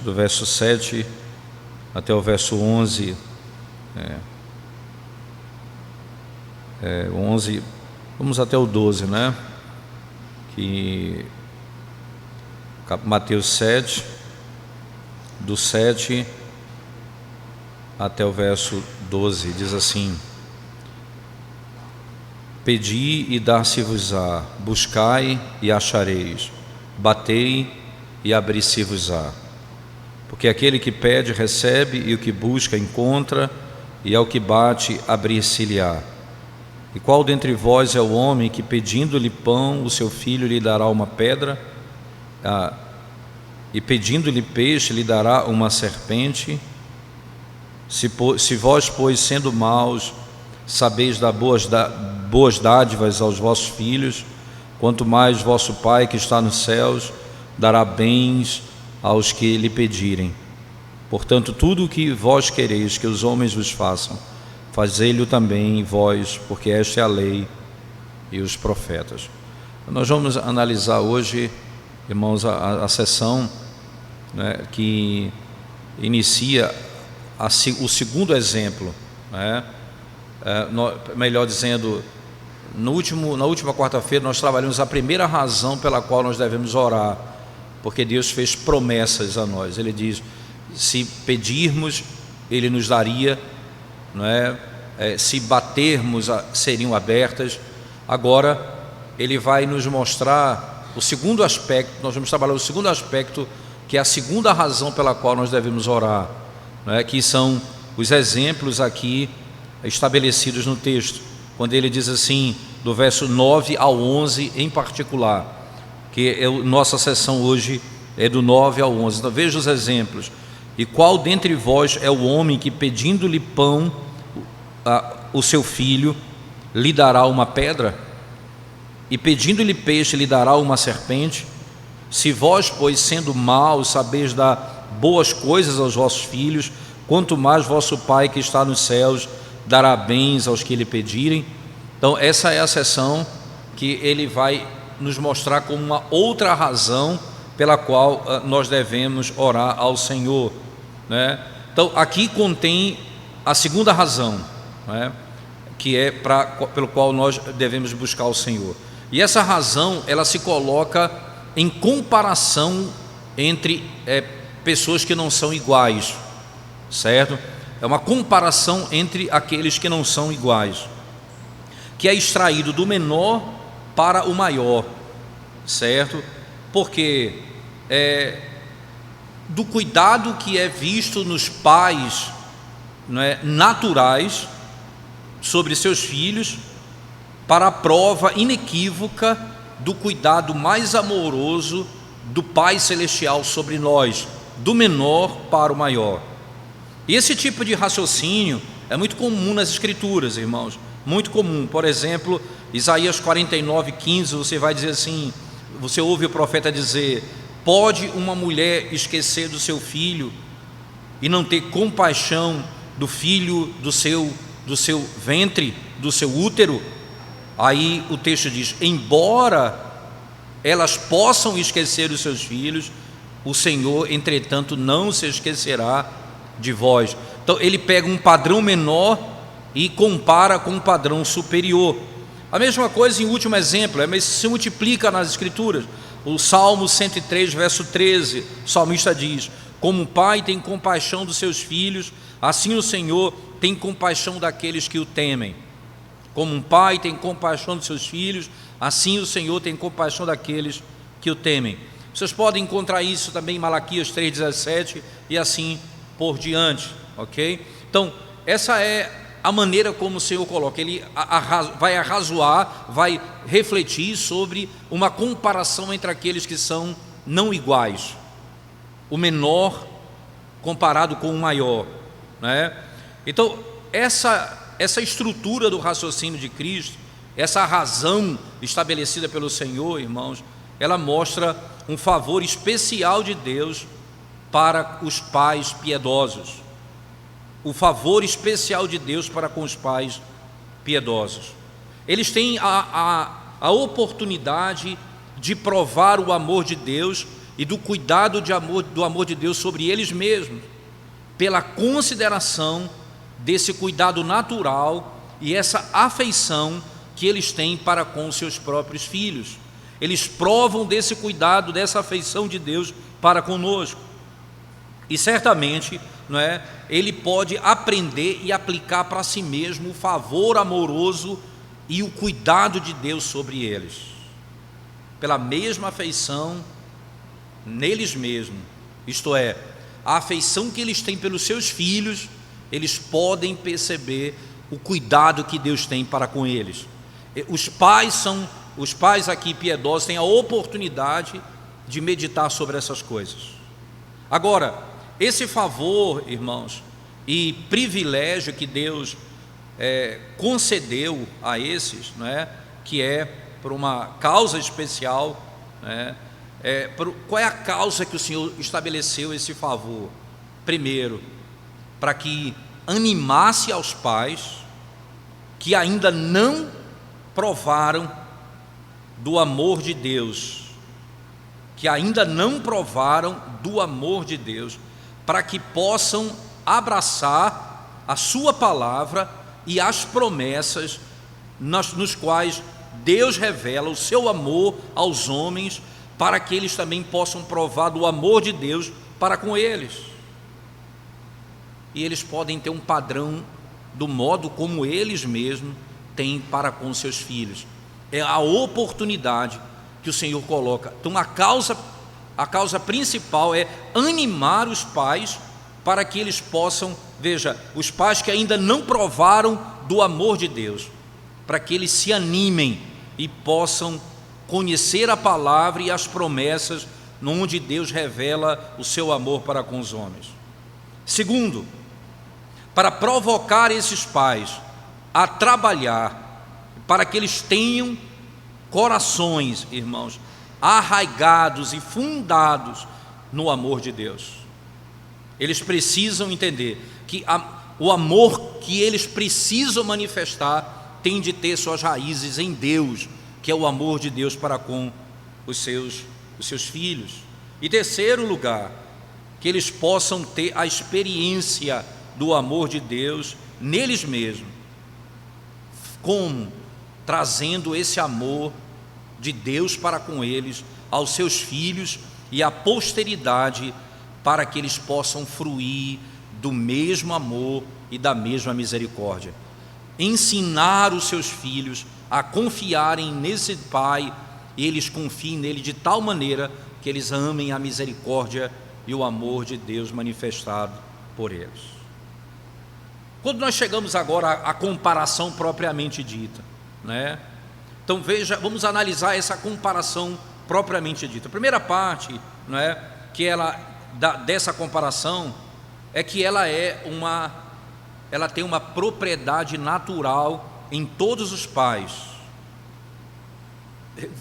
do verso 7 até o verso 11, 11, vamos até o 12, né? Que Mateus 7, do 7 até o verso 12, diz assim: Pedi e dar-se-vos-á, buscai e achareis, batei e abrir-se-vos-á. Porque aquele que pede recebe, e o que busca encontra, e ao que bate abrir-se-lhe-á. E qual dentre vós é o homem que, pedindo-lhe pão, o seu filho lhe dará uma pedra? E pedindo-lhe peixe lhe dará uma serpente? Se vós, pois, sendo maus, sabeis dar boas dádivas aos vossos filhos, quanto mais vosso Pai que está nos céus dará bens aos que lhe pedirem. Portanto, tudo o que vós quereis que os homens vos façam, fazei-lo também vós, porque esta é a lei e os profetas. Nós vamos analisar hoje, irmãos, a sessão, né, que inicia o segundo exemplo, né? Melhor dizendo, na última quarta-feira nós trabalhamos a primeira razão pela qual nós devemos orar, porque Deus fez promessas a nós. Ele diz: se pedirmos, Ele nos daria, não é? Se batermos, seriam abertas. Agora Ele vai nos mostrar o segundo aspecto. Nós vamos trabalhar o segundo aspecto, que é a segunda razão pela qual nós devemos orar, não é? Que são os exemplos aqui estabelecidos no texto, quando ele diz assim, do verso 9 ao 11 em particular, que nossa sessão hoje é do 9 ao 11. Então veja os exemplos. E qual dentre vós é o homem que, pedindo-lhe pão, o seu filho, lhe dará uma pedra? E pedindo-lhe peixe, lhe dará uma serpente? Se vós, pois, sendo maus, sabeis dar boas coisas aos vossos filhos, quanto mais vosso Pai que está nos céus dará bens aos que lhe pedirem. Então essa é a sessão que ele vai nos mostrar como uma outra razão pela qual nós devemos orar ao Senhor, né? Então aqui contém a segunda razão, né, que é pelo qual nós devemos buscar o Senhor. E essa razão, ela se coloca em comparação entre pessoas que não são iguais, certo? É uma comparação entre aqueles que não são iguais, que é extraído do menor para o maior, certo? Porque do cuidado que é visto nos pais, não é, naturais sobre seus filhos, para a prova inequívoca do cuidado mais amoroso do Pai Celestial sobre nós, do menor para o maior. E esse tipo de raciocínio é muito comum nas Escrituras, irmãos, muito comum. Por exemplo, Isaías 49:15, você vai dizer assim, você ouve o profeta dizer: pode uma mulher esquecer do seu filho e não ter compaixão do filho do seu ventre, do seu útero? Aí o texto diz: embora elas possam esquecer os seus filhos, o Senhor, entretanto, não se esquecerá de vós. Então ele pega um padrão menor e compara com um padrão superior. A mesma coisa em último exemplo, mas se multiplica nas Escrituras. O Salmo 103, verso 13, o salmista diz: como um pai tem compaixão dos seus filhos, assim o Senhor tem compaixão daqueles que o temem. Como um pai tem compaixão dos seus filhos, assim o Senhor tem compaixão daqueles que o temem. Vocês podem encontrar isso também em Malaquias 3,17 e assim por diante, ok? Então, essa é a maneira como o Senhor coloca. Ele vai arrazoar, vai refletir sobre uma comparação entre aqueles que são não iguais, o menor comparado com o maior, né? Então, essa estrutura do raciocínio de Cristo, essa razão estabelecida pelo Senhor, irmãos, ela mostra um favor especial de Deus para os pais piedosos. O favor especial de Deus para com os pais piedosos. Eles têm a oportunidade de provar o amor de Deus e do cuidado do amor de Deus sobre eles mesmos, pela consideração desse cuidado natural e essa afeição que eles têm para com os seus próprios filhos. Eles provam desse cuidado, dessa afeição de Deus para conosco. E certamente, não é, ele pode aprender e aplicar para si mesmo o favor amoroso e o cuidado de Deus sobre eles, pela mesma afeição neles mesmos, isto é, a afeição que eles têm pelos seus filhos, eles podem perceber o cuidado que Deus tem para com eles. Os pais aqui piedosos têm a oportunidade de meditar sobre essas coisas. Agora, esse favor, irmãos, e privilégio que Deus concedeu a esses, não é? Que é por uma causa especial, né? Qual é a causa que o Senhor estabeleceu esse favor? Primeiro, para que animasse aos pais que ainda não provaram do amor de Deus, para que possam abraçar a sua palavra e as promessas nos quais Deus revela o seu amor aos homens, para que eles também possam provar do amor de Deus para com eles. E eles podem ter um padrão do modo como eles mesmos têm para com seus filhos. É a oportunidade que o Senhor coloca. Então a causa principal é animar os pais para que eles possam, veja, os pais que ainda não provaram do amor de Deus, para que eles se animem e possam conhecer a palavra e as promessas onde Deus revela o seu amor para com os homens. Segundo, para provocar esses pais a trabalhar, para que eles tenham corações, irmãos, arraigados e fundados no amor de Deus. Eles precisam entender que o amor que eles precisam manifestar tem de ter suas raízes em Deus, que é o amor de Deus para com os seus filhos. E terceiro lugar, que eles possam ter a experiência do amor de Deus neles mesmos. Como? Trazendo esse amor de Deus para com eles, aos seus filhos e à posteridade, para que eles possam fruir do mesmo amor e da mesma misericórdia. Ensinar os seus filhos a confiarem nesse Pai, e eles confiem nele de tal maneira que eles amem a misericórdia e o amor de Deus manifestado por eles. Quando nós chegamos agora à comparação propriamente dita, né? Então veja, vamos analisar essa comparação propriamente dita. A primeira parte, não é, que dessa comparação é que ela tem uma propriedade natural em todos os pais.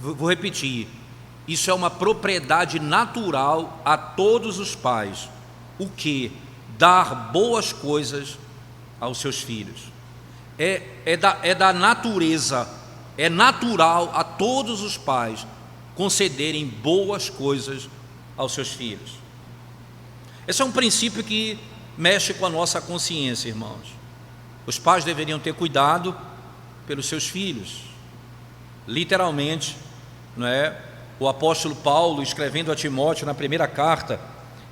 Vou repetir, isso é uma propriedade natural a todos os pais. O que? Dar boas coisas aos seus filhos. É da natureza, é natural a todos os pais concederem boas coisas aos seus filhos. Esse é um princípio que mexe com a nossa consciência, irmãos. Os pais deveriam ter cuidado pelos seus filhos. Literalmente, não é? O apóstolo Paulo, escrevendo a Timóteo na primeira carta,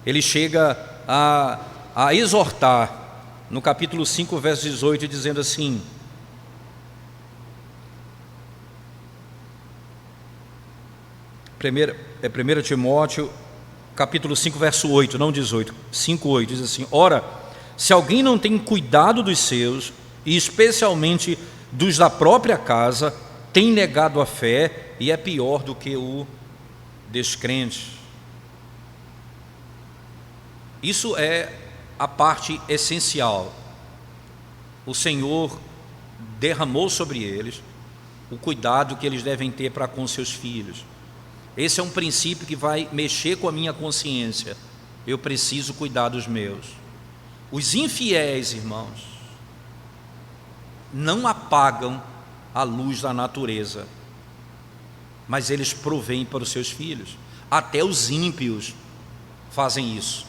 ele chega a exortar, no capítulo 5, verso 18, dizendo assim: 1 Timóteo, capítulo 5, verso 8, não 18, 5, 8, diz assim: ora, se alguém não tem cuidado dos seus, e especialmente dos da própria casa, tem negado a fé e é pior do que o descrente. Isso é a parte essencial. O Senhor derramou sobre eles o cuidado que eles devem ter para com seus filhos. Esse é um princípio que vai mexer com a minha consciência. Eu preciso cuidar dos meus. Os infiéis, irmãos, não apagam a luz da natureza, mas eles provêm para os seus filhos. Até os ímpios fazem isso,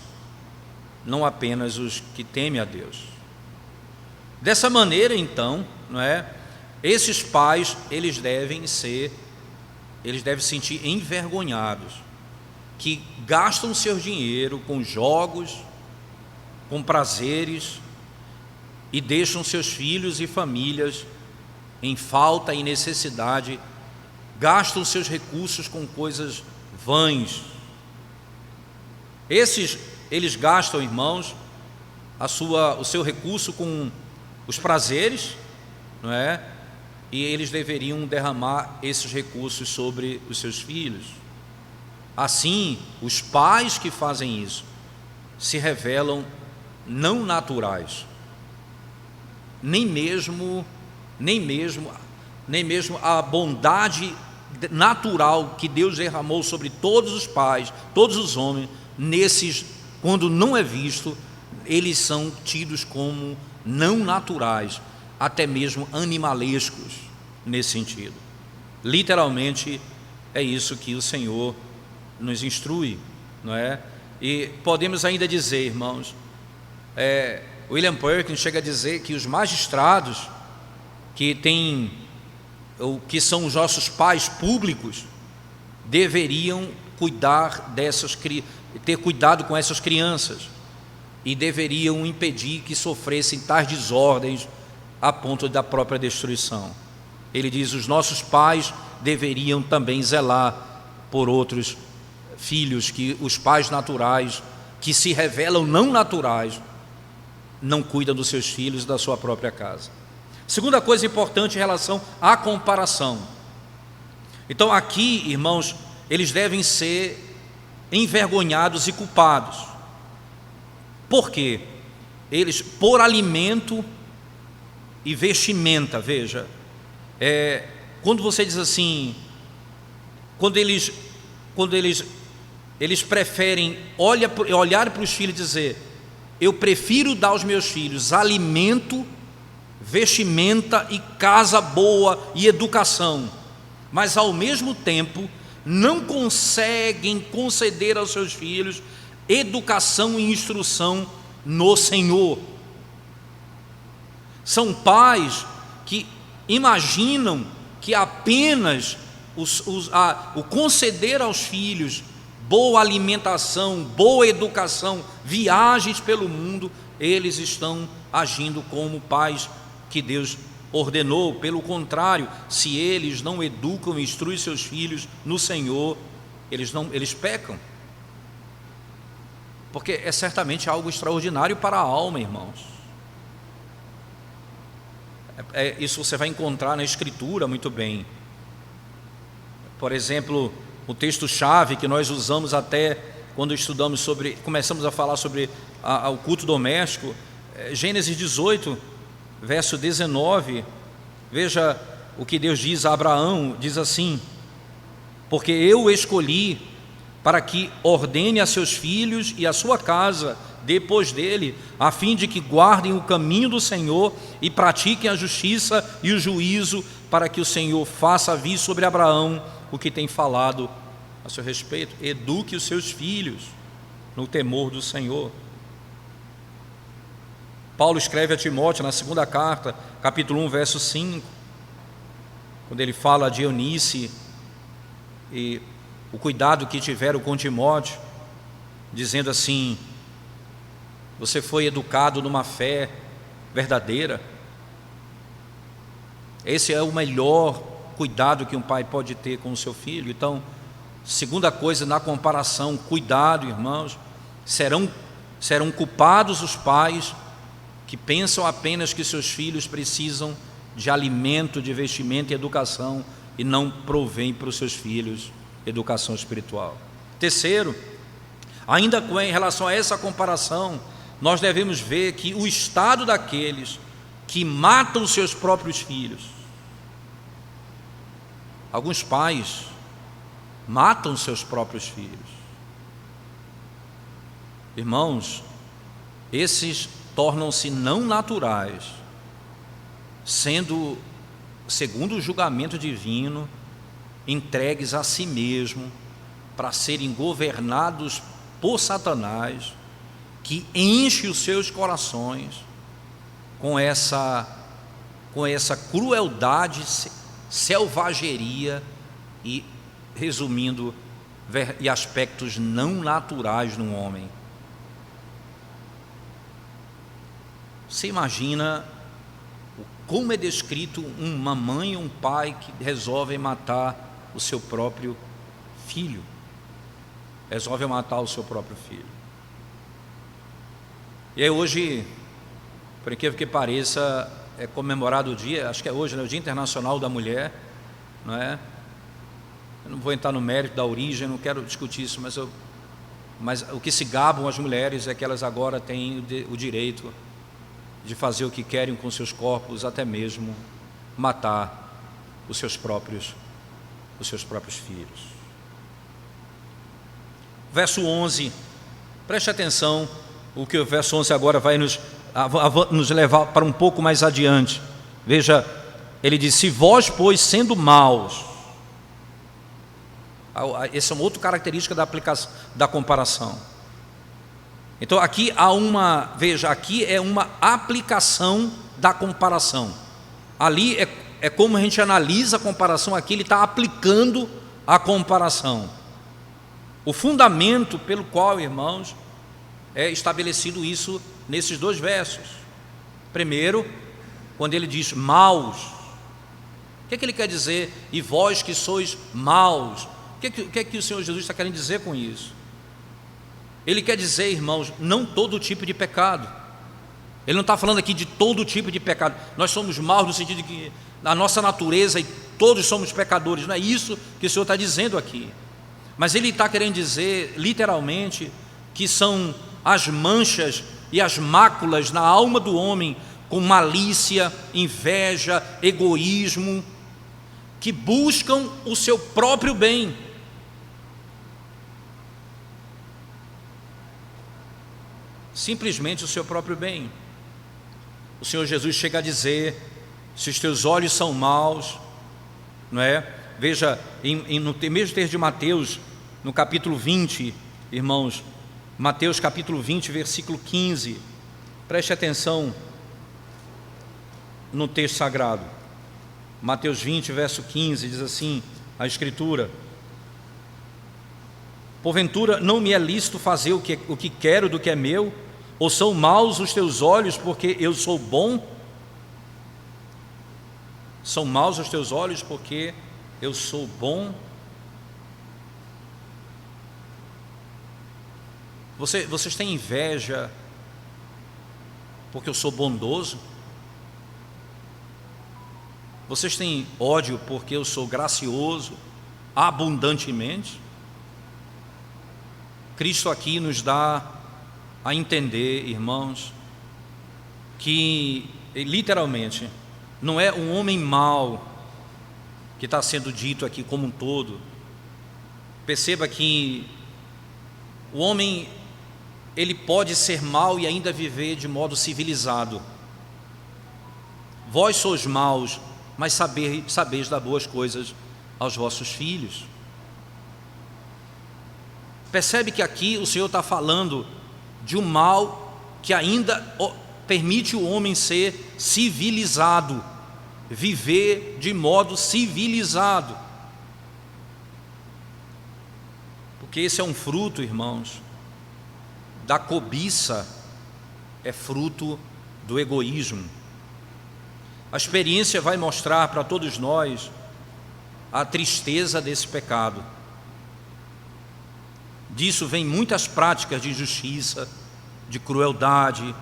não apenas os que temem a Deus. Dessa maneira, então, não é? Esses pais, eles devem se sentir envergonhados, que gastam seu dinheiro com jogos, com prazeres, e deixam seus filhos e famílias em falta e necessidade, gastam seus recursos com coisas vãs. Eles gastam, irmãos, o seu recurso com os prazeres, não é? E eles deveriam derramar esses recursos sobre os seus filhos. Assim, os pais que fazem isso se revelam não naturais, nem mesmo a bondade natural que Deus derramou sobre todos os pais, todos os homens, quando não é visto, eles são tidos como não naturais, até mesmo animalescos nesse sentido. Literalmente é isso que o Senhor nos instrui, não é? E podemos ainda dizer, irmãos, William Perkins chega a dizer que os magistrados que são os nossos pais públicos deveriam ter cuidado com essas crianças e deveriam impedir que sofressem tais desordens a ponto da própria destruição. Ele diz: os nossos pais deveriam também zelar por outros filhos, que os pais naturais, que se revelam não naturais, não cuidam dos seus filhos e da sua própria casa. Segunda coisa importante em relação à comparação. Então aqui, irmãos, eles devem ser envergonhados e culpados. Por quê? Eles, por alimento e vestimenta, veja, quando você diz assim, quando eles preferem olhar para os filhos e dizer: eu prefiro dar aos meus filhos alimento, vestimenta e casa boa e educação, mas ao mesmo tempo não conseguem conceder aos seus filhos educação e instrução no Senhor. São pais que imaginam que apenas o conceder aos filhos boa alimentação, boa educação, viagens pelo mundo, eles estão agindo como pais que Deus ordenou. Pelo contrário, se eles não educam e instruem seus filhos no Senhor, eles pecam, porque é certamente algo extraordinário para a alma, irmãos. Isso você vai encontrar na Escritura muito bem. Por exemplo, o texto-chave que nós usamos até quando começamos a falar sobre o culto doméstico, Gênesis 18, verso 19, veja o que Deus diz a Abraão, diz assim: porque eu o escolhi para que ordene a seus filhos e a sua casa depois dele, a fim de que guardem o caminho do Senhor e pratiquem a justiça e o juízo, para que o Senhor faça vir sobre Abraão o que tem falado a seu respeito. Eduque os seus filhos no temor do Senhor. Paulo escreve a Timóteo na segunda carta, capítulo 1, verso 5, quando ele fala de Eunice e o cuidado que tiveram com Timóteo, dizendo assim: você foi educado numa fé verdadeira. Esse é o melhor cuidado que um pai pode ter com o seu filho. Então, segunda coisa na comparação, cuidado, irmãos. Serão culpados os pais que pensam apenas que seus filhos precisam de alimento, de vestimento e educação, e não provém para os seus filhos educação espiritual. Terceiro, ainda em relação a essa comparação, nós devemos ver que o estado daqueles que matam seus próprios filhos. Alguns pais matam seus próprios filhos. Irmãos, esses tornam-se não naturais, sendo, segundo o julgamento divino, entregues a si mesmo para serem governados por Satanás, que enche os seus corações com essa crueldade, selvageria e, resumindo, e aspectos não naturais no homem. Você imagina como é descrito uma mãe ou um pai que resolvem matar o seu próprio filho. Resolvem matar o seu próprio filho. E aí hoje, por incrível que pareça, é comemorado o dia, acho que é hoje, né, o Dia Internacional da Mulher, não é? Eu não vou entrar no mérito da origem, não quero discutir isso, mas o que se gabam as mulheres é que elas agora têm o direito de fazer o que querem com seus corpos, até mesmo matar os seus próprios filhos. Verso 11, preste atenção, o que o verso 11 agora vai nos levar para um pouco mais adiante. Veja, ele diz: se vós, pois, sendo maus. Essa é uma outra característica da aplicação, da comparação. Então aqui aqui é uma aplicação da comparação. Ali é como a gente analisa a comparação, aqui ele está aplicando a comparação. O fundamento pelo qual, irmãos, é estabelecido isso nesses dois versos. Primeiro, quando ele diz maus, o que é que ele quer dizer? E vós que sois maus. O que é que o Senhor Jesus está querendo dizer com isso? Ele quer dizer, irmãos, não todo tipo de pecado. Ele não está falando aqui de todo tipo de pecado. Nós somos maus no sentido de que a nossa natureza e todos somos pecadores. Não é isso que o Senhor está dizendo aqui. Mas ele está querendo dizer, literalmente, que são as manchas e as máculas na alma do homem, com malícia, inveja, egoísmo, que buscam o seu próprio bem. Simplesmente o seu próprio bem. O Senhor Jesus chega a dizer: se os teus olhos são maus, não é? Veja, no mesmo texto de Mateus, no capítulo 20, irmãos, Mateus capítulo 20, versículo 15, preste atenção no texto sagrado. Mateus 20, verso 15, diz assim a Escritura: porventura não me é lícito fazer o que quero do que é meu? Ou são maus os teus olhos porque eu sou bom? São maus os teus olhos porque eu sou bom? Vocês têm inveja porque eu sou bondoso? Vocês têm ódio porque eu sou gracioso abundantemente? Cristo aqui nos dá a entender, irmãos, que literalmente não é um homem mau que está sendo dito aqui como um todo. Perceba que o homem, ele pode ser mau e ainda viver de modo civilizado. Vós sois maus, mas sabeis dar boas coisas aos vossos filhos. Percebe que aqui o Senhor está falando de um mal que ainda permite o homem ser civilizado, viver de modo civilizado. Porque esse é um fruto, irmãos, da cobiça, é fruto do egoísmo. A experiência vai mostrar para todos nós a tristeza desse pecado. Disso vem muitas práticas de injustiça, de crueldade,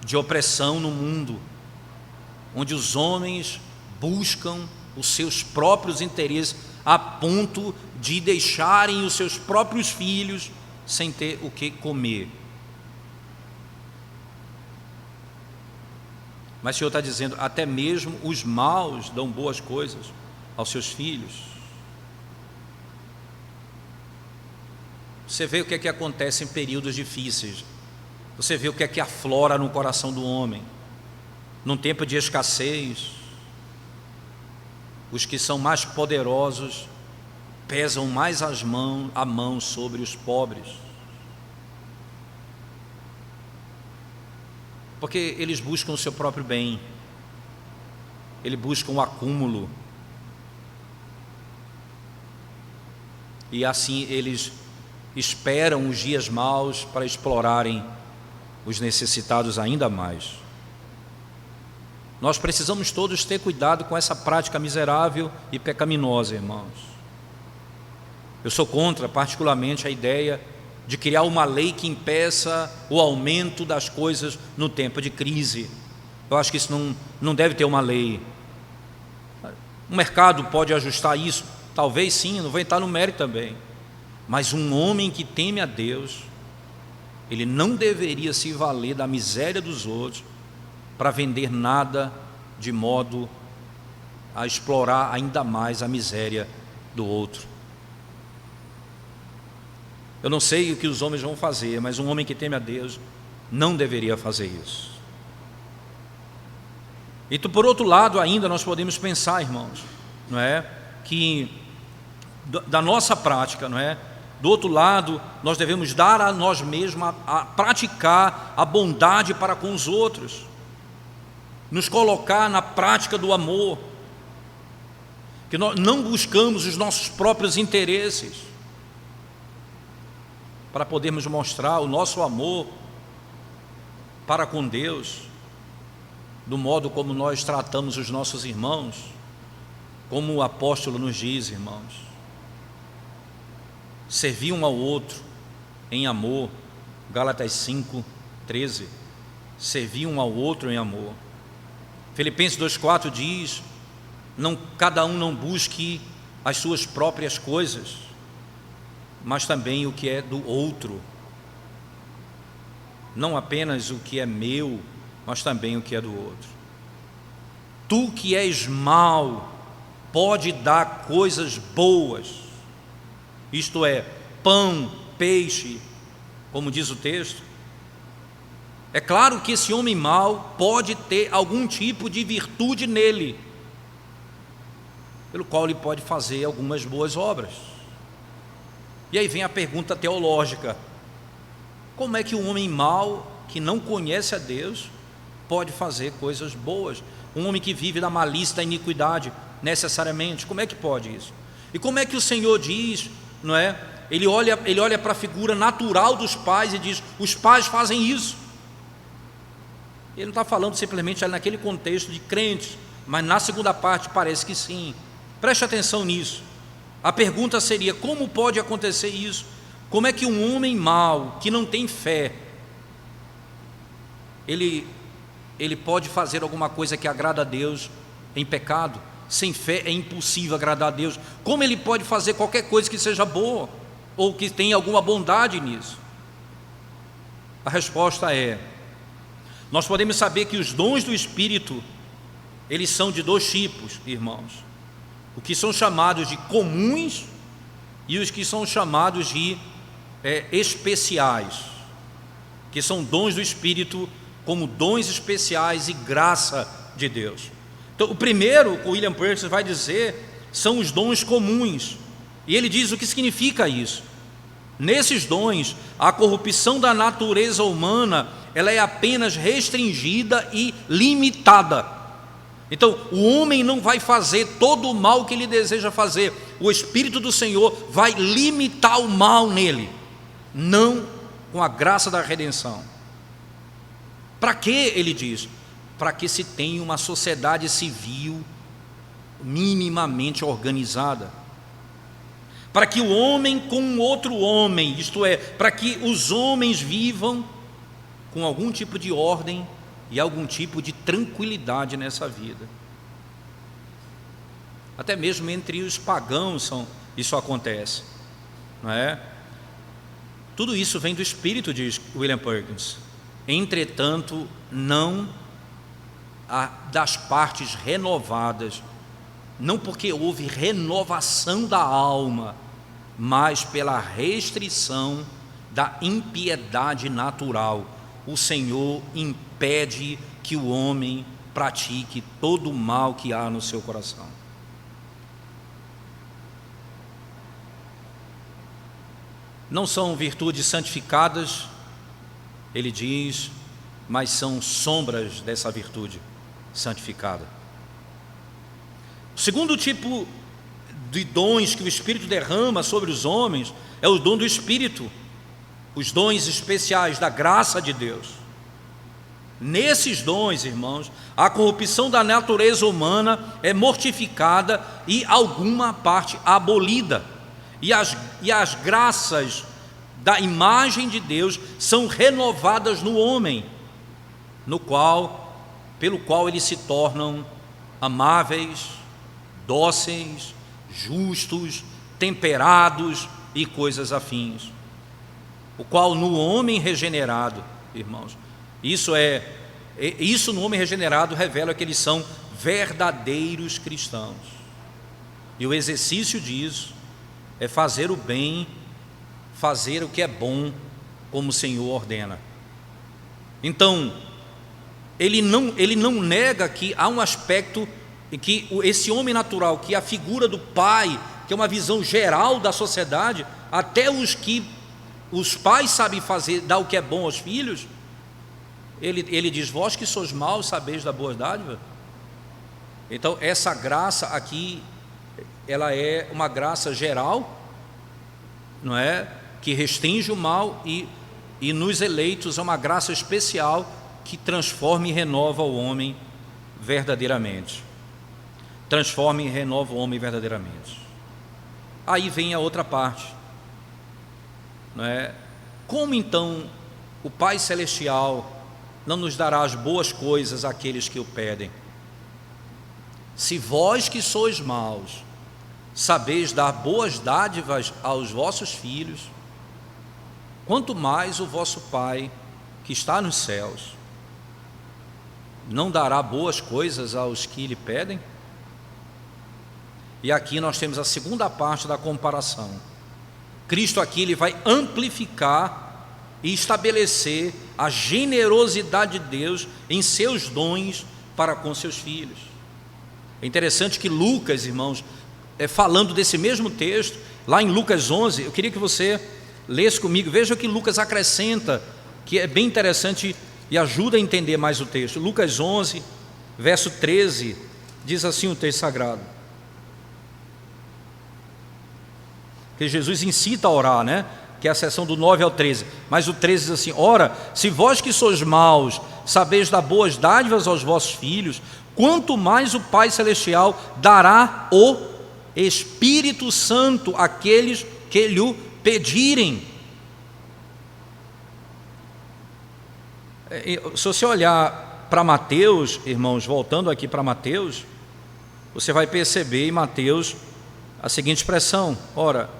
de opressão no mundo, onde os homens buscam os seus próprios interesses a ponto de deixarem os seus próprios filhos sem ter o que comer. Mas o Senhor está dizendo, até mesmo os maus dão boas coisas aos seus filhos. Você vê o que é que acontece em períodos difíceis. Você vê o que é que aflora no coração do homem. Num tempo de escassez, os que são mais poderosos pesam mais a mão sobre os pobres, porque eles buscam o seu próprio bem, eles buscam o acúmulo, e assim eles esperam os dias maus para explorarem os necessitados ainda mais. Nós precisamos todos ter cuidado com essa prática miserável e pecaminosa, irmãos. Eu sou contra, particularmente, a ideia de criar uma lei que impeça o aumento das coisas no tempo de crise. Eu acho que isso não deve ter uma lei. O mercado pode ajustar isso? Talvez sim, não vou entrar no mérito também. Mas um homem que teme a Deus, ele não deveria se valer da miséria dos outros para vender nada de modo a explorar ainda mais a miséria do outro. Eu não sei o que os homens vão fazer, mas um homem que teme a Deus não deveria fazer isso. E por outro lado ainda nós podemos pensar, irmãos, não é, que da nossa prática, não é, do outro lado nós devemos dar a nós mesmos a praticar a bondade para com os outros, nos colocar na prática do amor, que nós não buscamos os nossos próprios interesses, para podermos mostrar o nosso amor para com Deus, do modo como nós tratamos os nossos irmãos, como o apóstolo nos diz, irmãos, servir um ao outro em amor. Gálatas 5:13, servir um ao outro em amor. Filipenses 2:4 diz, cada um não busque as suas próprias coisas, mas também o que é do outro, não apenas o que é meu, mas também o que é do outro. Tu que és mau, pode dar coisas boas, isto é, pão, peixe, como diz o texto. É claro que esse homem mau pode ter algum tipo de virtude nele, pelo qual ele pode fazer algumas boas obras. E aí vem a pergunta teológica: como é que um homem mau, que não conhece a Deus, pode fazer coisas boas? Um homem que vive da malícia, da iniquidade, necessariamente, como é que pode isso? E como é que o Senhor diz, não é? Ele olha para a figura natural dos pais e diz, os pais fazem isso. Ele não está falando simplesmente ali naquele contexto de crentes, mas na segunda parte parece que sim. Preste atenção nisso. A pergunta seria, como pode acontecer isso? Como é que um homem mau, que não tem fé, ele pode fazer alguma coisa que agrada a Deus em pecado? Sem fé é impossível agradar a Deus. Como ele pode fazer qualquer coisa que seja boa, ou que tenha alguma bondade nisso? A resposta é, nós podemos saber que os dons do Espírito, eles são de dois tipos, irmãos. O que são chamados de comuns e os que são chamados de especiais, que são dons do Espírito como dons especiais e graça de Deus. Então, o primeiro, o William Perkins vai dizer, são os dons comuns. E ele diz o que significa isso. Nesses dons, a corrupção da natureza humana, ela é apenas restringida e limitada. Então, o homem não vai fazer todo o mal que ele deseja fazer. O Espírito do Senhor vai limitar o mal nele, não com a graça da redenção. Para que, ele diz? Para que se tenha uma sociedade civil minimamente organizada, para que o homem com outro homem, isto é, para que os homens vivam com algum tipo de ordem e algum tipo de tranquilidade nessa vida. Até mesmo entre os pagãos isso acontece, não é? Tudo isso vem do Espírito, diz William Perkins. Entretanto, não das partes renovadas, não porque houve renovação da alma, mas pela restrição da impiedade natural. O Senhor impede que o homem pratique todo o mal que há no seu coração. não são virtudes santificadas, ele diz, mas são sombras dessa virtude santificada. O segundo tipo de dons que o Espírito derrama sobre os homens é o dom do Espírito, os dons especiais da graça de Deus. Nesses dons, irmãos, a corrupção da natureza humana é mortificada e alguma parte abolida, e as graças da imagem de Deus são renovadas no homem, pelo qual eles se tornam amáveis, dóceis, justos, temperados e coisas afins. O qual no homem regenerado, irmãos, isso no homem regenerado revela que eles são verdadeiros cristãos. E o exercício disso é fazer o bem, fazer o que é bom, como o Senhor ordena. Então, ele não nega que há um aspecto em que esse homem natural, que é a figura do pai, que é uma visão geral da sociedade, até os pais sabem fazer, dar o que é bom aos filhos. Ele diz, vós que sois maus, sabeis da boa dádiva. Então, essa graça aqui, ela é uma graça geral, não é? Que restringe o mal, e nos eleitos é uma graça especial que transforma e renova o homem verdadeiramente. Transforma e renova o homem verdadeiramente. Aí vem a outra parte, não é? Como então o Pai Celestial não nos dará as boas coisas àqueles que o pedem? Se vós que sois maus, sabeis dar boas dádivas aos vossos filhos, quanto mais o vosso Pai que está nos céus não dará boas coisas aos que lhe pedem? E aqui nós temos a segunda parte da comparação. Cristo aqui ele vai amplificar e estabelecer a generosidade de Deus em seus dons para com seus filhos. É interessante que Lucas, irmãos, falando desse mesmo texto, lá em Lucas 11, eu queria que você lesse comigo, veja o que Lucas acrescenta, que é bem interessante e ajuda a entender mais o texto. Lucas 11, verso 13, diz assim o texto sagrado, que Jesus incita a orar, né? Que é a seção do 9 ao 13, mas o 13 diz assim, ora, se vós que sois maus, sabeis dar boas dádivas aos vossos filhos, quanto mais o Pai Celestial dará o Espírito Santo àqueles que lhe pedirem. Se você olhar para Mateus, irmãos, voltando aqui para Mateus, você vai perceber em Mateus a seguinte expressão, ora,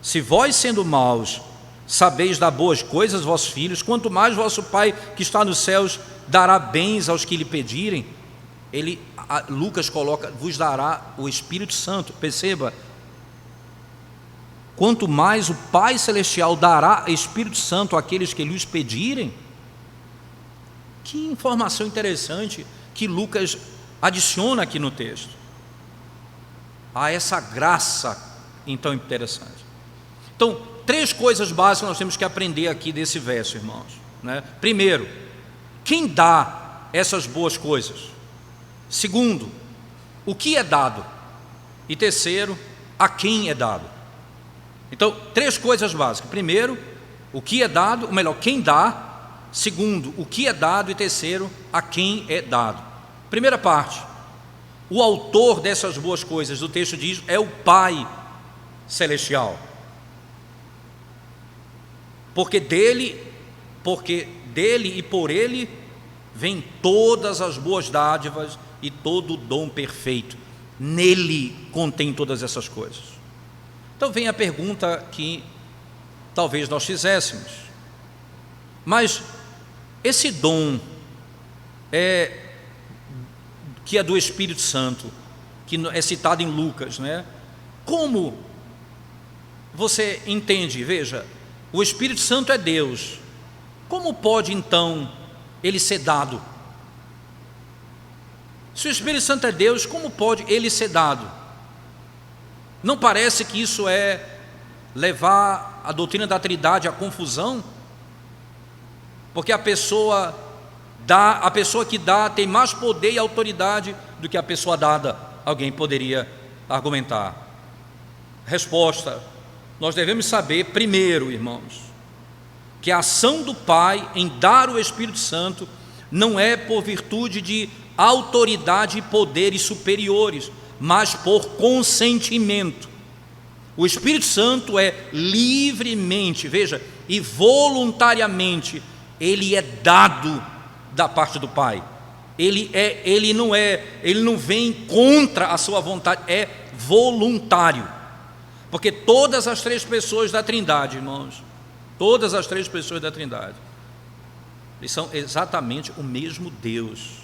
se vós sendo maus sabeis dar boas coisas aos vossos filhos, quanto mais vosso Pai que está nos céus dará bens aos que lhe pedirem. Lucas coloca, vos dará o Espírito Santo, perceba, quanto mais o Pai Celestial dará Espírito Santo àqueles que lhes pedirem. Que informação interessante que Lucas adiciona aqui no texto, a essa graça então interessante. Então, três coisas básicas nós temos que aprender aqui desse verso, irmãos, né? Primeiro, quem dá essas boas coisas? Segundo, o que é dado? E terceiro, a quem é dado? Então, três coisas básicas. Primeiro, o que é dado, ou melhor, quem dá. Segundo, o que é dado. E terceiro, a quem é dado. Primeira parte, o autor dessas boas coisas, o texto diz, é o Pai Celestial. Porque dele e por ele vêm todas as boas dádivas e todo o dom perfeito. Nele contém todas essas coisas. Então vem a pergunta que talvez nós fizéssemos, mas esse dom que é do Espírito Santo, que é citado em Lucas, né? Como você entende? Veja, o Espírito Santo é Deus, como pode então ele ser dado? Se o Espírito Santo é Deus, como pode ele ser dado? Não parece que isso é levar a doutrina da Trindade à confusão, porque a pessoa que dá tem mais poder e autoridade do que a pessoa dada, alguém poderia argumentar. Resposta: nós devemos saber, primeiro, irmãos, que a ação do Pai em dar o Espírito Santo não é por virtude de autoridade e poderes superiores, mas por consentimento. O Espírito Santo é livremente, veja, e voluntariamente, ele é dado da parte do Pai. Ele não vem contra a sua vontade, é voluntário. Porque todas as três pessoas da Trindade, irmãos, todas as três pessoas da Trindade, eles são exatamente o mesmo Deus,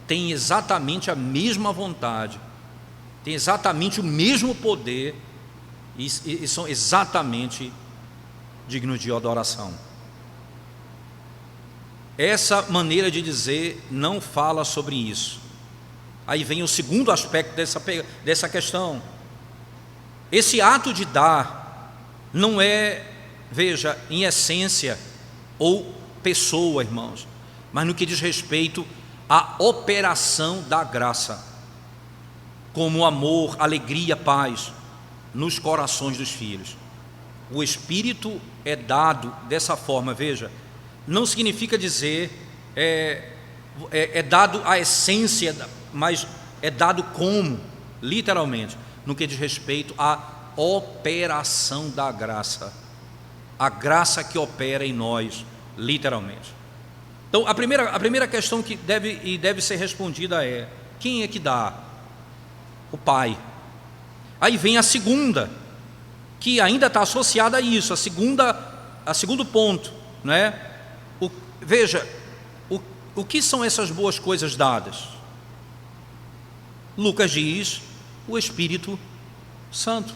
têm exatamente a mesma vontade, têm exatamente o mesmo poder e são exatamente dignos de adoração. Essa maneira de dizer não fala sobre isso. Aí vem o segundo aspecto dessa questão. Esse ato de dar não é, veja, em essência ou pessoa, irmãos, mas no que diz respeito à operação da graça, como amor, alegria, paz nos corações dos filhos. O Espírito é dado dessa forma, veja, não significa dizer é dado a essência, mas é dado como, literalmente, no que diz respeito à operação da graça, a graça que opera em nós, literalmente. Então, a primeira questão que deve ser respondida é: quem é que dá? O Pai. Aí vem a segunda, que ainda está associada a isso, a segundo ponto, não é? Veja, o que são essas boas coisas dadas? Lucas diz: o Espírito Santo.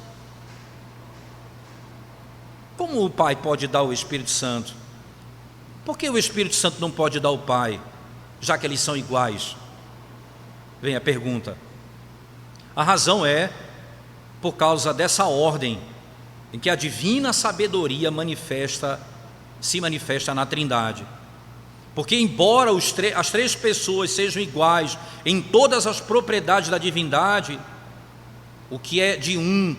Como o Pai pode dar o Espírito Santo? Por que o Espírito Santo não pode dar o Pai, já que eles são iguais? Vem a pergunta. A razão é por causa dessa ordem em que a divina sabedoria se manifesta na Trindade. Porque embora as três pessoas sejam iguais em todas as propriedades da divindade, o que é de um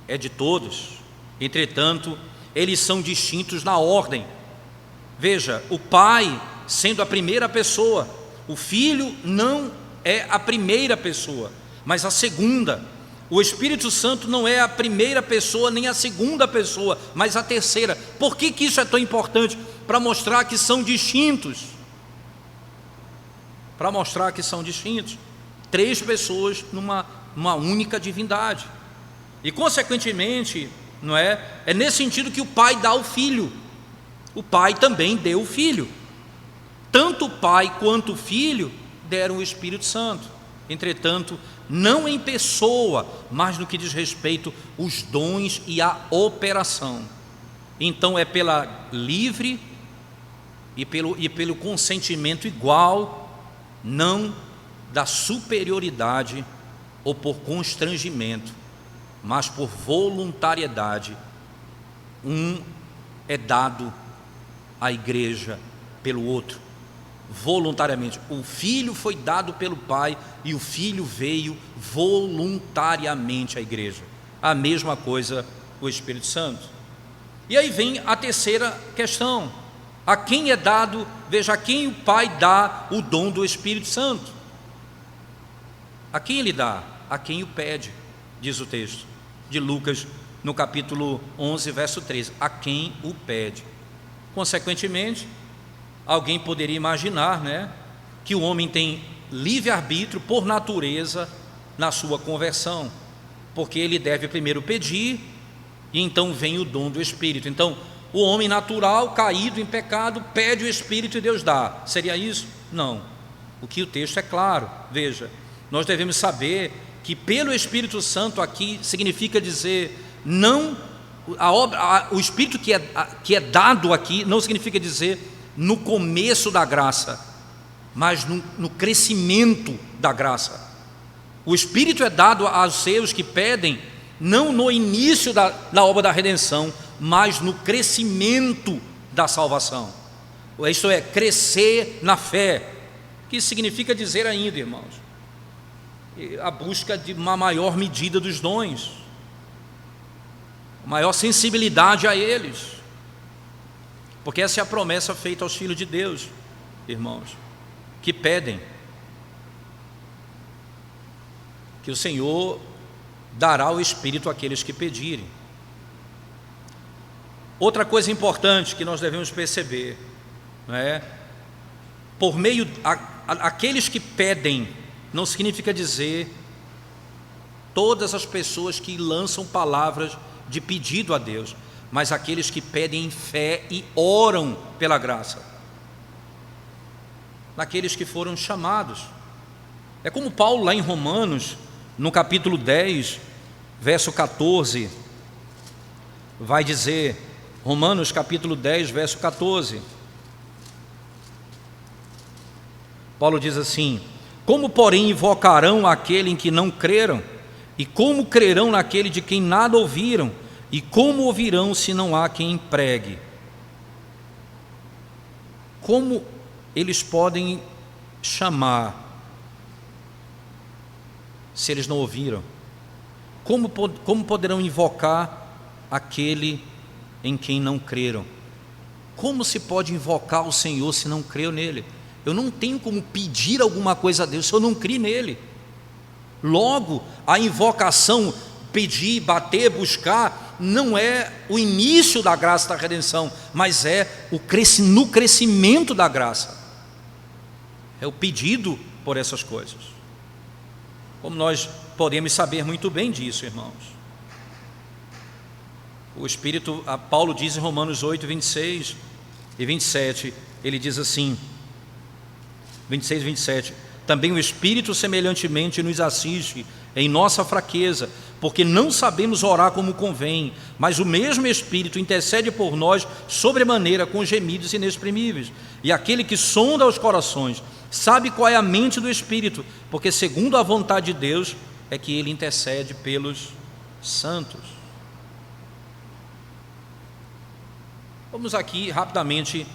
é de todos. Entretanto, eles são distintos na ordem. Veja, o Pai sendo a primeira pessoa, o Filho não é a primeira pessoa, mas a segunda. O Espírito Santo não é a primeira pessoa nem a segunda pessoa, mas a terceira. Por que isso é tão importante? Para mostrar que são distintos. Para mostrar que são distintos. Três pessoas numa única divindade. E consequentemente, não é? É nesse sentido que o Pai dá o Filho. O Pai também deu o Filho. Tanto o Pai quanto o Filho deram o Espírito Santo. Entretanto, não em pessoa, mas no que diz respeito aos dons e à operação. Então é pela livre e pelo consentimento igual, não da superioridade ou por constrangimento, mas por voluntariedade. Um é dado à igreja pelo outro, voluntariamente. O Filho foi dado pelo Pai e o Filho veio voluntariamente à igreja. A mesma coisa o Espírito Santo. E aí vem a terceira questão: a quem é dado, veja, a quem o Pai dá o dom do Espírito Santo? A quem ele dá? A quem o pede, diz o texto de Lucas, no capítulo 11, verso 13, a quem o pede. Consequentemente, alguém poderia imaginar, né, que o homem tem livre-arbítrio por natureza na sua conversão, porque ele deve primeiro pedir e então vem o dom do Espírito. Então, o homem natural, caído em pecado, pede o Espírito e Deus dá. Seria isso? Não. O que o texto é claro. Veja, nós devemos saber que pelo Espírito Santo aqui significa dizer, não, o Espírito que é dado aqui não significa dizer no começo da graça, mas no crescimento da graça. O Espírito é dado aos seus que pedem não no início da obra da redenção, mas no crescimento da salvação. Isto é, crescer na fé, que significa dizer ainda, irmãos, a busca de uma maior medida dos dons, maior sensibilidade a eles, porque essa é a promessa feita aos filhos de Deus, irmãos, que pedem, que o Senhor dará o Espírito àqueles que pedirem. Outra coisa importante que nós devemos perceber, não é? Por meio aqueles que pedem, não significa dizer todas as pessoas que lançam palavras de pedido a Deus, mas aqueles que pedem em fé e oram pela graça, naqueles que foram chamados. É como Paulo lá em Romanos, no capítulo 10, verso 14, vai dizer, Romanos capítulo 10, verso 14, Paulo diz assim: como porém invocarão aquele em que não creram? E como crerão naquele de quem nada ouviram? E como ouvirão se não há quem pregue? Como eles podem chamar se eles não ouviram? Como poderão invocar aquele em quem não creram? Como se pode invocar o Senhor se não creu nele? Eu não tenho como pedir alguma coisa a Deus se eu não criar nele. Logo, a invocação, pedir, bater, buscar, não é o início da graça da redenção, mas é no crescimento da graça. É o pedido por essas coisas. Como nós podemos saber muito bem disso, irmãos. O Espírito, Paulo diz em Romanos 8, 26 e 27, ele diz assim, 26 e 27, também o Espírito semelhantemente nos assiste em nossa fraqueza, porque não sabemos orar como convém, mas o mesmo Espírito intercede por nós sobremaneira com gemidos inexprimíveis. E aquele que sonda os corações sabe qual é a mente do Espírito, porque segundo a vontade de Deus é que ele intercede pelos santos. Vamos aqui rapidamente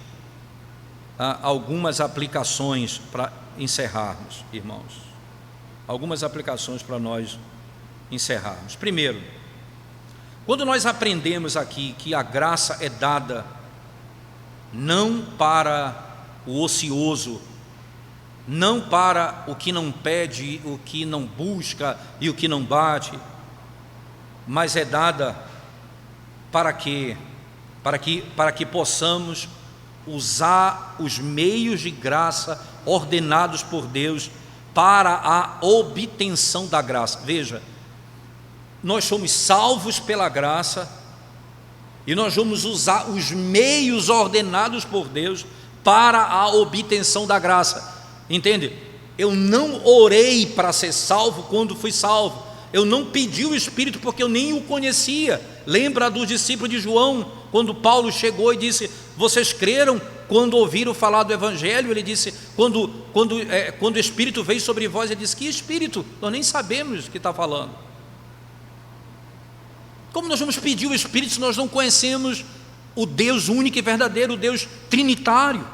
a algumas aplicações para encerrarmos, irmãos. Algumas aplicações para nós encerrarmos. Primeiro, quando nós aprendemos aqui que a graça é dada não para o ocioso, não para o que não pede, o que não busca e o que não bate, mas é dada para quê? Para que possamos usar os meios de graça ordenados por Deus para a obtenção da graça. Veja, nós somos salvos pela graça e nós vamos usar os meios ordenados por Deus para a obtenção da graça. Entende? Eu não orei para ser salvo quando fui salvo. Eu não pedi o Espírito porque eu nem o conhecia. Lembra dos discípulos de João, quando Paulo chegou e disse: vocês creram quando ouviram falar do Evangelho? Ele disse, quando o Espírito veio sobre vós, ele disse: que Espírito? Nós nem sabemos o que está falando. Como nós vamos pedir o Espírito se nós não conhecemos o Deus único e verdadeiro, o Deus trinitário?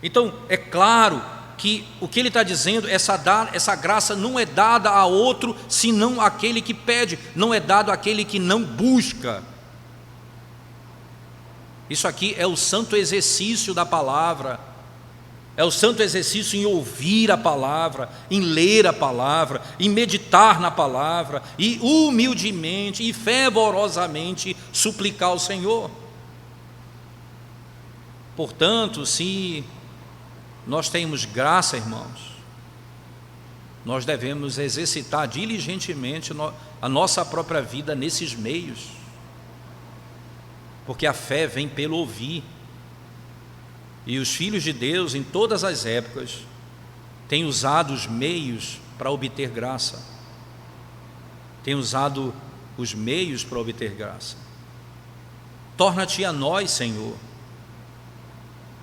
Então, é claro que o que ele está dizendo, essa graça não é dada a outro, senão aquele que pede, não é dado àquele que não busca. Isso aqui é o santo exercício da palavra, é o santo exercício em ouvir a palavra, em ler a palavra, em meditar na palavra, e humildemente e fervorosamente suplicar ao Senhor. Portanto, se nós temos graça, irmãos, nós devemos exercitar diligentemente a nossa própria vida nesses meios, porque a fé vem pelo ouvir, e os filhos de Deus em todas as épocas têm usado os meios para obter graça, têm usado os meios para obter graça. Torna-te a nós, Senhor,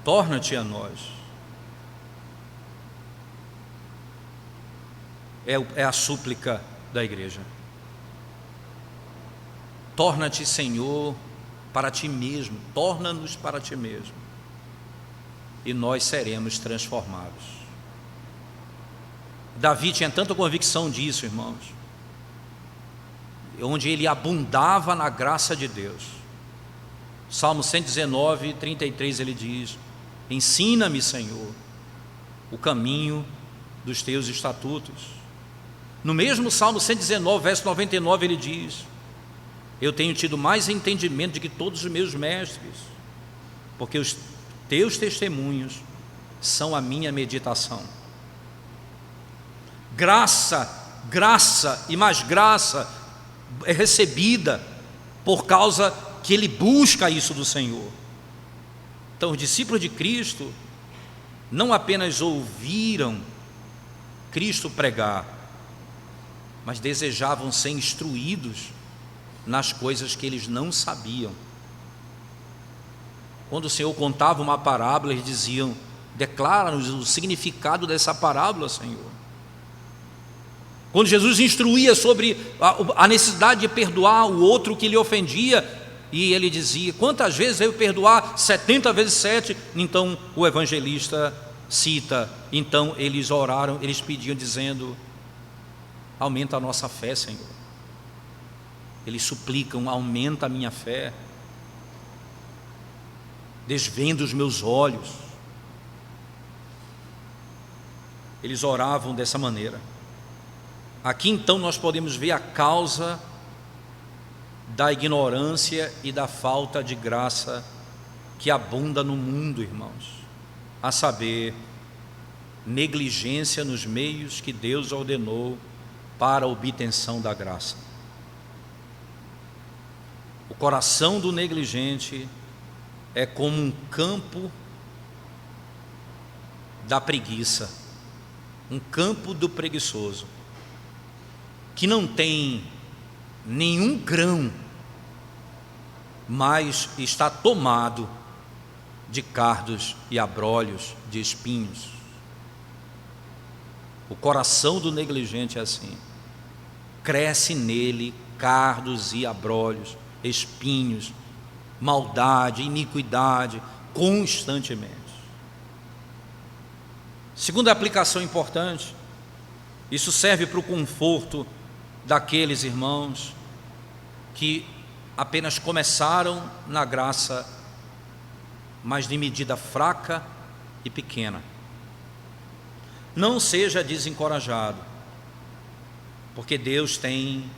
torna-te a nós. É a súplica da igreja. torna-te Senhor para ti mesmo, torna-nos para ti mesmo, e nós seremos transformados. Davi tinha tanta convicção disso, irmãos, onde ele abundava na graça de Deus. Salmo 119, 33, ele diz: ensina-me, Senhor, o caminho dos teus estatutos. No mesmo Salmo 119, verso 99, ele diz: eu tenho tido mais entendimento do que todos os meus mestres, porque os teus testemunhos são a minha meditação. Graça, graça e mais graça é recebida por causa que ele busca isso do Senhor. Então os discípulos de Cristo não apenas ouviram Cristo pregar, mas desejavam ser instruídos nas coisas que eles não sabiam. Quando o Senhor contava uma parábola, eles diziam: declara-nos o significado dessa parábola, Senhor. Quando Jesus instruía sobre a necessidade de perdoar o outro que lhe ofendia, e ele dizia: quantas vezes eu perdoar? 70 vezes 7. Então o evangelista cita: então eles oraram, eles pediam dizendo: aumenta a nossa fé, Senhor. Eles suplicam: aumenta a minha fé, desvenda os meus olhos. Eles oravam dessa maneira. Aqui então nós podemos ver a causa da ignorância e da falta de graça que abunda no mundo, irmãos, a saber, negligência nos meios que Deus ordenou para a obtenção da graça. O coração do negligente é como um campo da preguiça, um campo do preguiçoso, que não tem nenhum grão, mas está tomado de cardos e abrolhos, de espinhos. O coração do negligente é assim, cresce nele cardos e abrolhos, espinhos, maldade, iniquidade, constantemente. Segunda aplicação importante, isso serve para o conforto daqueles irmãos que apenas começaram na graça, mas de medida fraca e pequena. Não seja desencorajado, porque Deus tem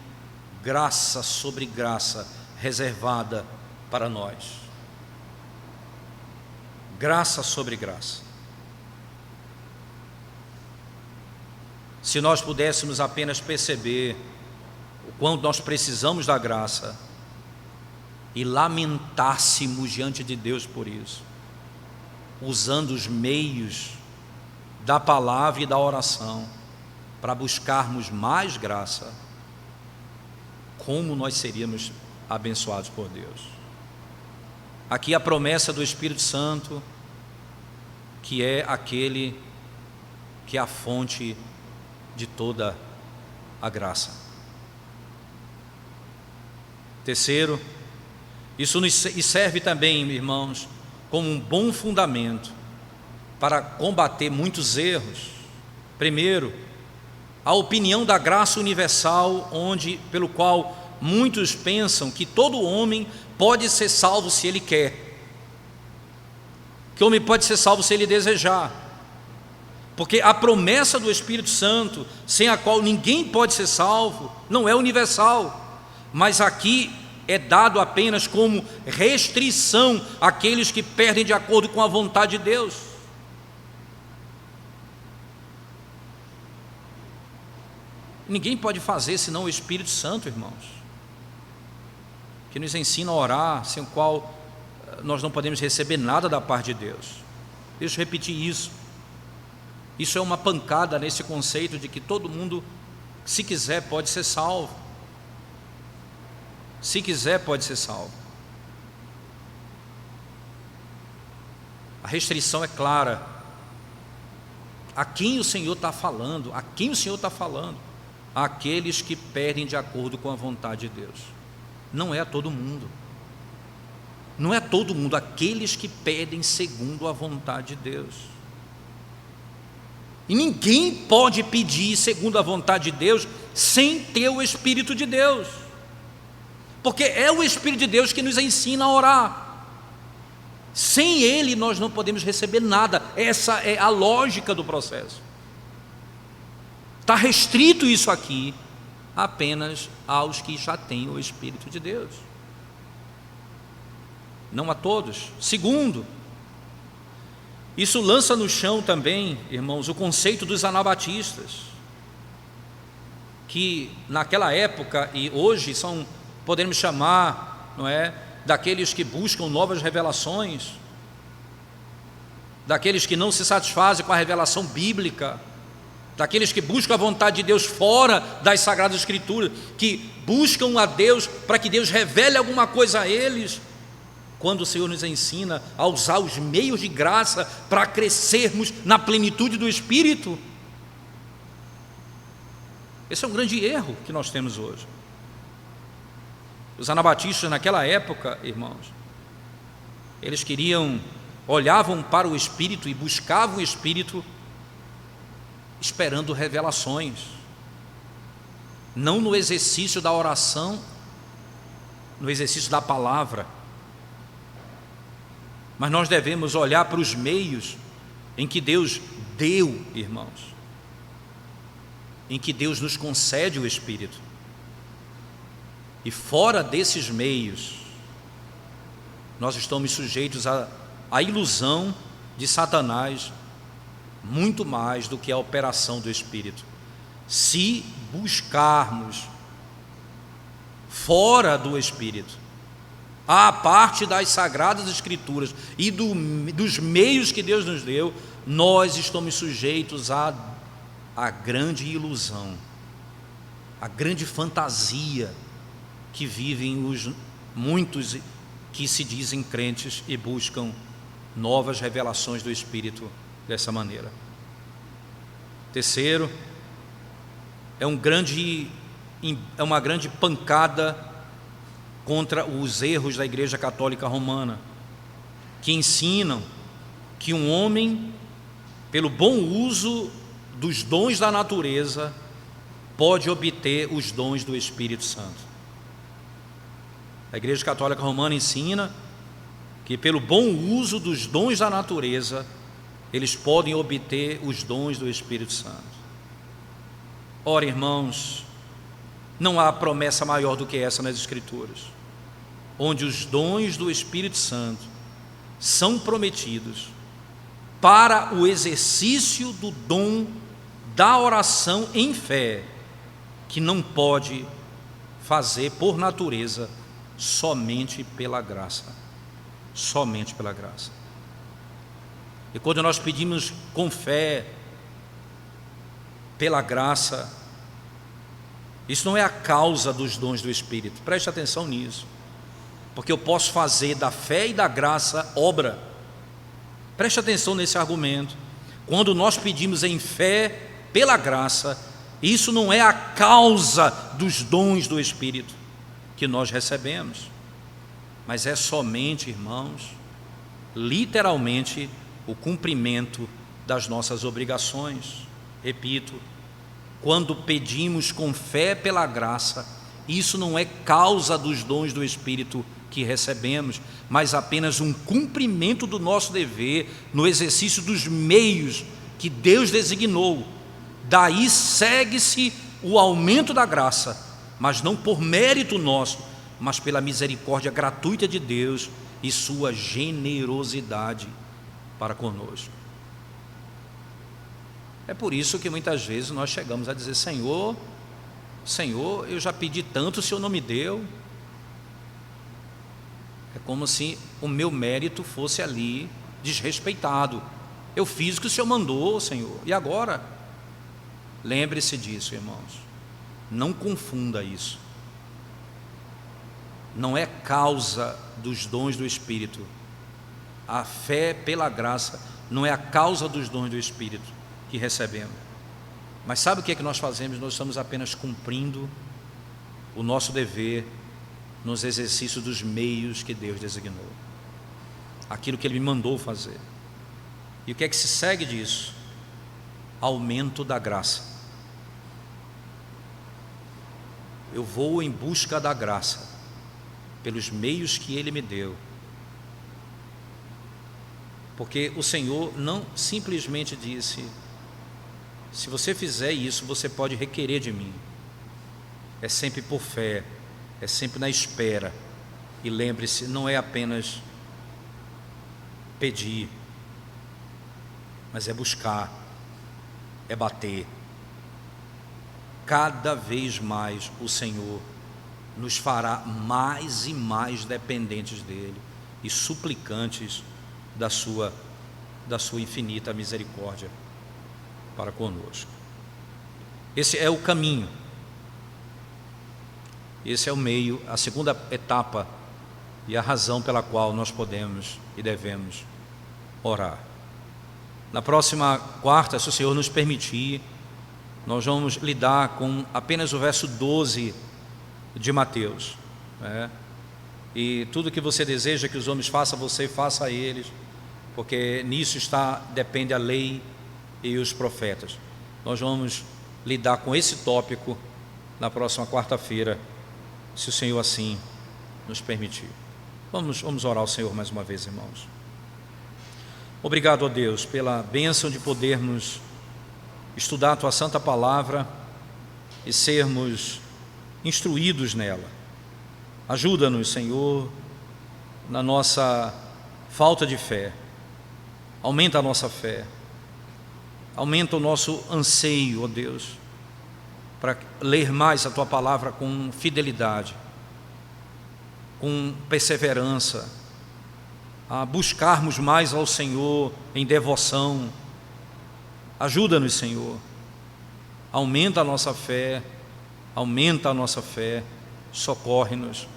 graça sobre graça reservada para nós. Graça sobre graça. Se nós pudéssemos apenas perceber o quanto nós precisamos da graça e lamentássemos diante de Deus por isso, usando os meios da palavra e da oração para buscarmos mais graça, como nós seríamos abençoados por Deus. Aqui a promessa do Espírito Santo, que é aquele que é a fonte de toda a graça. Terceiro, isso nos serve também, irmãos, como um bom fundamento para combater muitos erros. Primeiro, a opinião da graça universal, pelo qual muitos pensam que todo homem pode ser salvo se ele quer, que o homem pode ser salvo se ele desejar, porque a promessa do Espírito Santo, sem a qual ninguém pode ser salvo, não é universal, mas aqui é dado apenas como restrição àqueles que perdem de acordo com a vontade de Deus. Ninguém pode fazer senão o Espírito Santo, irmãos, que nos ensina a orar, sem o qual nós não podemos receber nada da parte de Deus. Deixa eu repetir isso. Isso é uma pancada nesse conceito de que todo mundo, se quiser, pode ser salvo. Se quiser, pode ser salvo. A restrição é clara. A quem o Senhor está falando? A quem o Senhor está falando? Àqueles que pedem de acordo com a vontade de Deus. Não é a todo mundo. Não é a todo mundo, aqueles que pedem segundo a vontade de Deus. E ninguém pode pedir segundo a vontade de Deus sem ter o Espírito de Deus, porque é o Espírito de Deus que nos ensina a orar. Sem Ele nós não podemos receber nada. Essa é a lógica do processo. Está restrito isso aqui apenas aos que já têm o Espírito de Deus, não a todos. Segundo, isso lança no chão também, irmãos, o conceito dos anabatistas, que naquela época e hoje são, podemos chamar, não é, daqueles que buscam novas revelações, daqueles que não se satisfazem com a revelação bíblica, daqueles que buscam a vontade de Deus fora das Sagradas Escrituras, que buscam a Deus para que Deus revele alguma coisa a eles, quando o Senhor nos ensina a usar os meios de graça para crescermos na plenitude do Espírito. Esse é um grande erro que nós temos hoje. Os anabatistas naquela época, irmãos, eles olhavam para o Espírito e buscavam o Espírito esperando revelações, não no exercício da oração, no exercício da palavra. Mas nós devemos olhar para os meios em que Deus deu, irmãos, em que Deus nos concede o Espírito. E fora desses meios, nós estamos sujeitos à ilusão de Satanás, muito mais do que a operação do Espírito. Se buscarmos fora do Espírito, a parte das Sagradas Escrituras e dos meios que Deus nos deu, nós estamos sujeitos à grande ilusão, à grande fantasia que vivem muitos que se dizem crentes e buscam novas revelações do Espírito dessa maneira. Terceiro, é uma grande pancada contra os erros da Igreja Católica Romana, que ensinam que um homem, pelo bom uso dos dons da natureza, pode obter os dons do Espírito Santo. A Igreja Católica Romana ensina que pelo bom uso dos dons da natureza, eles podem obter os dons do Espírito Santo. Ora, irmãos, não há promessa maior do que essa nas Escrituras, onde os dons do Espírito Santo são prometidos para o exercício do dom da oração em fé, que não pode fazer por natureza, somente pela graça. Somente pela graça. E quando nós pedimos com fé, pela graça, isso não é a causa dos dons do Espírito. Preste atenção nisso, porque eu posso fazer da fé e da graça obra. Preste atenção nesse argumento. Quando nós pedimos em fé, pela graça, isso não é a causa dos dons do Espírito que nós recebemos, mas é somente, irmãos, literalmente, o cumprimento das nossas obrigações. Repito, quando pedimos com fé pela graça, isso não é causa dos dons do Espírito que recebemos, mas apenas um cumprimento do nosso dever no exercício dos meios que Deus designou. Daí segue-se o aumento da graça, mas não por mérito nosso, mas pela misericórdia gratuita de Deus e sua generosidade para conosco. É por isso que muitas vezes nós chegamos a dizer: Senhor, Senhor, eu já pedi tanto, o Senhor não me deu. É como se o meu mérito fosse ali desrespeitado. Eu fiz o que o Senhor mandou, Senhor, e agora? Lembre-se disso, irmãos, não confunda isso. Não é causa dos dons do Espírito. A fé pela graça não é a causa dos dons do Espírito que recebemos. Mas sabe o que é que nós fazemos? Nós estamos apenas cumprindo o nosso dever nos exercícios dos meios que Deus designou, aquilo que Ele me mandou fazer. E o que é que se segue disso? Aumento da graça. Eu vou em busca da graça, pelos meios que Ele me deu, porque o Senhor não simplesmente disse: se você fizer isso, você pode requerer de mim. É sempre por fé, é sempre na espera. E lembre-se, não é apenas pedir, mas é buscar, é bater. Cada vez mais o Senhor nos fará mais e mais dependentes dEle e suplicantes da sua infinita misericórdia para conosco. Esse é o caminho, esse é o meio, a segunda etapa e a razão pela qual nós podemos e devemos orar. Na próxima quarta, se o Senhor nos permitir, nós vamos lidar com apenas o verso 12 de Mateus, né? E tudo que você deseja que os homens façam, você faça a eles, porque nisso depende a lei e os profetas. Nós vamos lidar com esse tópico na próxima quarta-feira, se o Senhor assim nos permitir. Vamos orar ao Senhor mais uma vez, irmãos. Obrigado, ó Deus, pela bênção de podermos estudar a Tua Santa Palavra e sermos instruídos nela. Ajuda-nos, Senhor, na nossa falta de fé. Aumenta a nossa fé. Aumenta o nosso anseio, ó Deus, para ler mais a Tua Palavra com fidelidade, com perseverança, a buscarmos mais ao Senhor em devoção. Ajuda-nos, Senhor. Aumenta a nossa fé, socorre-nos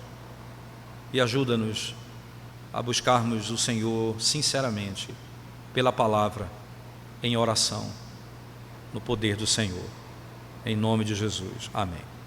e ajuda-nos a buscarmos o Senhor sinceramente, pela palavra, em oração, no poder do Senhor. Em nome de Jesus. Amém.